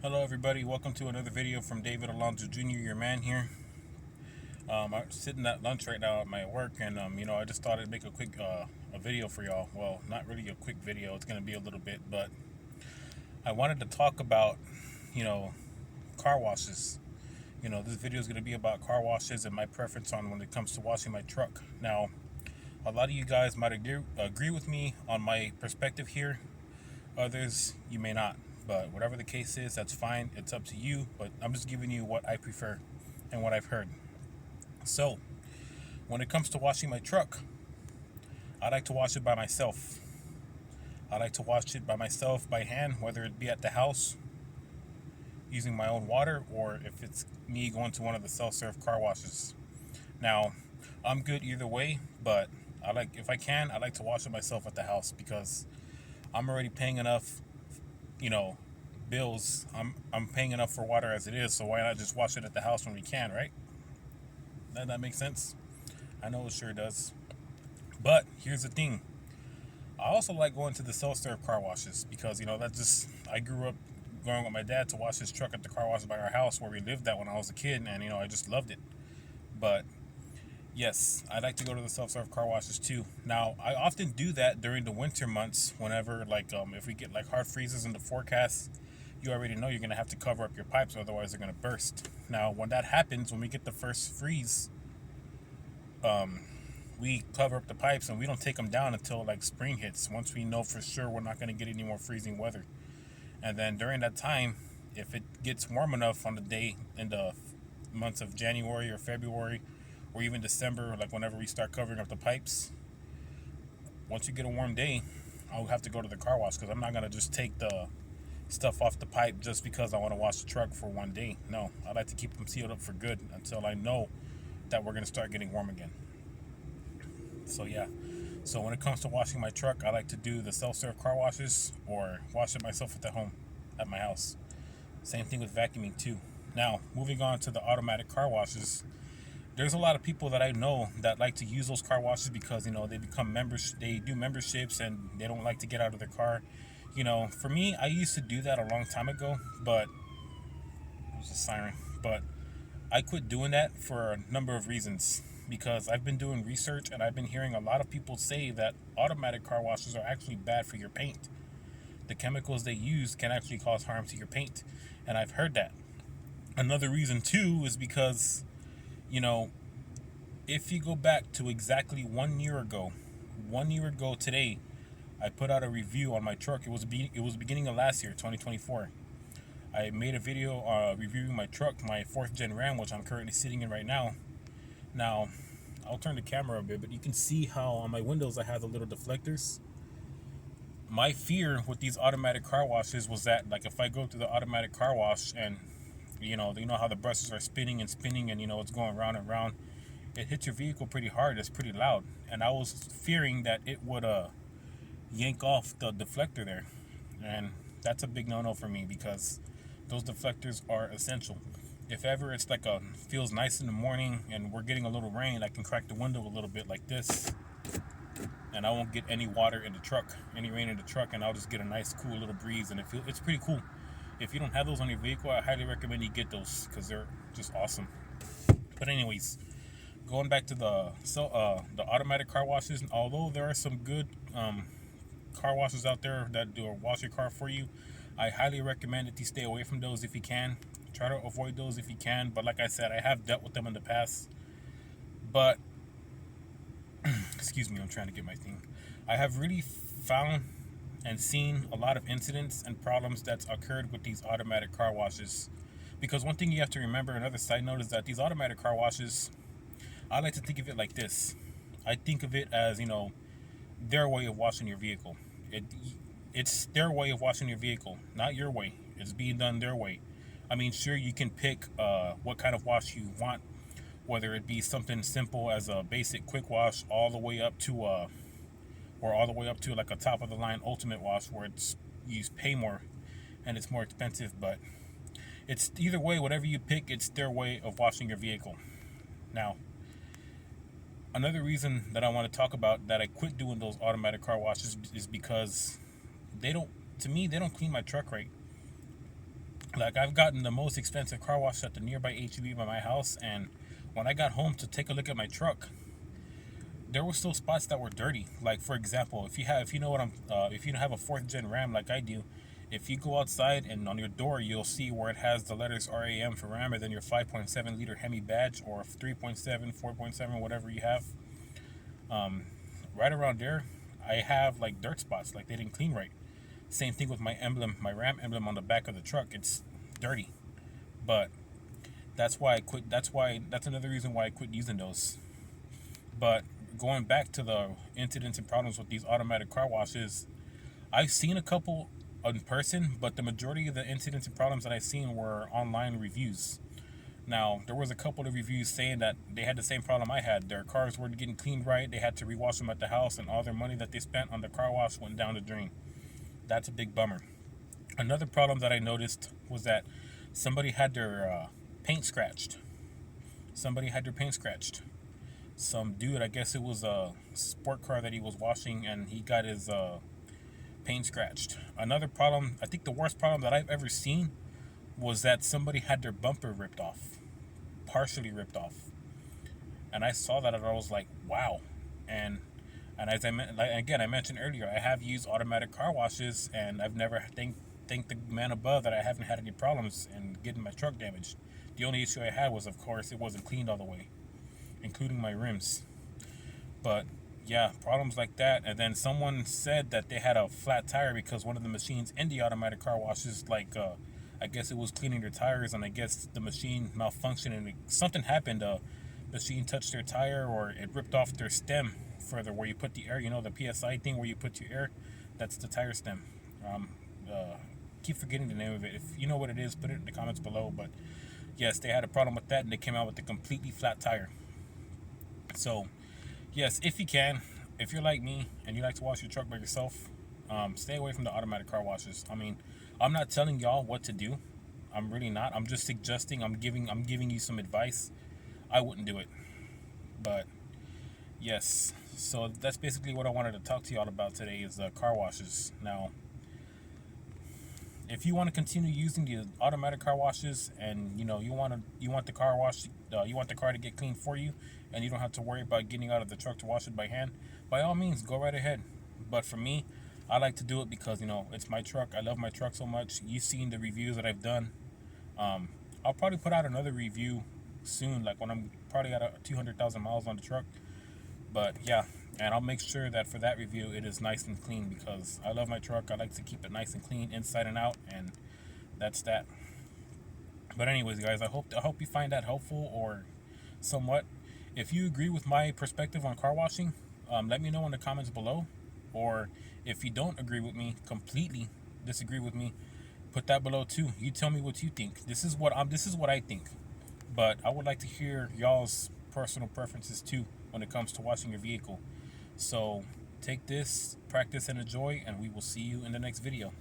Hello everybody, welcome to another video from David Alonzo Jr., your man here. I'm sitting at lunch right now at my work, and I just thought I'd make a quick a video for y'all. Well, not really a quick video, it's going to be a little bit, but I wanted to talk about, you know, car washes. This video is going to be about car washes and my preference on when it comes to washing my truck. Now, a lot of you guys might agree with me on my perspective here. Others, you may not. But whatever the case is, that's fine. It's up to you. But I'm just giving you what I prefer and what I've heard. So, when it comes to washing my truck, I like to wash it by myself. I like to wash it by myself by hand, whether it be at the house using my own water or if it's me going to one of the self-serve car washes. Now, I'm good either way, but if I can, I like to wash it myself at the house because I'm already paying enough, bills. I'm paying enough for water as it is, so why not just wash it at the house when we can, right? That makes sense. I know it sure does. But here's the thing. I also like going to the self-serve car washes because I grew up going with my dad to wash his truck at the car wash by our house where we lived at when I was a kid, and I just loved it. But yes, I like to go to the self-serve car washes too. Now, I often do that during the winter months whenever if we get like hard freezes in the forecast, you already know you're going to have to cover up your pipes, otherwise they're going to burst. Now, when that happens, when we get the first freeze, we cover up the pipes and we don't take them down until like spring hits, once we know for sure we're not going to get any more freezing weather. And then during that time, if it gets warm enough on the day in the months of January or February or even December, like whenever we start covering up the pipes, once you get a warm day, I'll have to go to the car wash because I'm not going to just take the stuff off the pipe just because I want to wash the truck for one day. No, I like to keep them sealed up for good until I know that we're going to start getting warm again. So yeah, so when it comes to washing my truck, I like to do the self-serve car washes or wash it myself at the home, at my house. Same thing with vacuuming too. Now, moving on to the automatic car washes, there's a lot of people that I know that like to use those car washes because they become members, they do memberships, and they don't like to get out of their car. For me, I used to do that a long time ago, but it was a siren. But I quit doing that for a number of reasons because I've been doing research and I've been hearing a lot of people say that automatic car washes are actually bad for your paint. The chemicals they use can actually cause harm to your paint, and I've heard that. Another reason too is because, you know, if you go back to exactly 1 year ago, 1 year ago today, I put out a review on my truck. It was beginning of last year, 2024. I made a video reviewing my truck, my 4th gen Ram, which I'm currently sitting in right now. Now, I'll turn the camera a bit, but you can see how on my windows I have the little deflectors. My fear with these automatic car washes was that, like, if I go to the automatic car wash and you know how the brushes are spinning and spinning, and it's going round and round, it hits your vehicle pretty hard. It's pretty loud, and I was fearing that it would yank off the deflector there, and that's a big no-no for me because those deflectors are essential. If ever it's like feels nice in the morning and we're getting a little rain, I can crack the window a little bit like this, and I won't get any water in the truck, any rain in the truck, and I'll just get a nice cool little breeze, and it's pretty cool. If you don't have those on your vehicle, I highly recommend you get those because they're just awesome. But anyways, going back to the automatic car washes, although there are some good car washes out there that do wash your car for you, I highly recommend that you stay away from those if you can. Try to avoid those if you can. But like I said, I have dealt with them in the past. But excuse me, I'm trying to get my thing. I have really found and seen a lot of incidents and problems that's occurred with these automatic car washes. Because one thing you have to remember, another side note, is that these automatic car washes, I like to think of it like this. I think of it as, their way of washing your vehicle. It's their way of washing your vehicle, not your way. It's being done their way. I mean, sure, you can pick what kind of wash you want, whether it be something simple as a basic quick wash, all the way up to like a top of the line ultimate wash, where you pay more and it's more expensive. But it's either way, whatever you pick, it's their way of washing your vehicle. Now, another reason that I want to talk about that I quit doing those automatic car washes is because they don't clean my truck right. Like, I've gotten the most expensive car wash at the nearby HEB by my house, and when I got home to take a look at my truck, there were still spots that were dirty. Like, for example, if you know what if you have a fourth gen Ram like I do, if you go outside and on your door you'll see where it has the letters RAM for Ram, and then your 5.7 liter Hemi badge, or 3.7, 4.7, whatever you have. Right around there, I have like dirt spots, like they didn't clean right. Same thing with my emblem, my Ram emblem on the back of the truck. It's dirty, but that's why I quit. That's another reason why I quit using those. But going back to the incidents and problems with these automatic car washes, I've seen a couple in person, but the majority of the incidents and problems that I've seen were online reviews. Now, there was a couple of reviews saying that they had the same problem I had. Their cars weren't getting cleaned right. They had to rewash them at the house, and all their money that they spent on the car wash went down the drain. That's a big bummer. Another problem that I noticed was that somebody had their paint scratched. Somebody had their paint scratched. Some dude, I guess it was a sport car that he was washing, and he got his paint scratched. Another problem, I think the worst problem that I've ever seen, was that somebody had their bumper ripped off, partially ripped off. And I saw that and I was like, wow. And as I mentioned earlier, I have used automatic car washes, and I've never thank the man above that I haven't had any problems in getting my truck damaged. The only issue I had was, of course, it wasn't cleaned all the way, including my rims. But yeah, problems like that. And then someone said that they had a flat tire because one of the machines in the automatic car washes, like, I guess it was cleaning their tires, and I guess the machine malfunctioned and something happened. The machine touched their tire, or it ripped off their stem further where you put the air. You know, the PSI thing where you put your air. That's the tire stem. Keep forgetting the name of it. If you know what it is, put it in the comments below. But yes, they had a problem with that, and they came out with a completely flat tire. So yes, if you can, if you're like me and you like to wash your truck by yourself, stay away from the automatic car washes. I mean, I'm not telling y'all what to do. I'm really not. I'm just suggesting. I'm giving you some advice. I wouldn't do it. But yes, so that's basically what I wanted to talk to y'all about today, is car washes. Now, if you want to continue using the automatic car washes, and you want the car wash, you want the car to get clean for you, and you don't have to worry about getting out of the truck to wash it by hand, by all means, go right ahead. But for me, I like to do it because it's my truck. I love my truck so much. You've seen the reviews that I've done. I'll probably put out another review soon, like when I'm probably at 200,000 miles on the truck. But yeah, and I'll make sure that for that review it is nice and clean, because I love my truck. I like to keep it nice and clean inside and out, and that's that. But anyways, guys, I hope you find that helpful, or somewhat. If you agree with my perspective on car washing, let me know in the comments below. Or if you don't agree with me, completely disagree with me, put that below too. You tell me what you think. This is what I think. But I would like to hear y'all's personal preferences too when it comes to washing your vehicle. So take this, practice, and enjoy, and we will see you in the next video.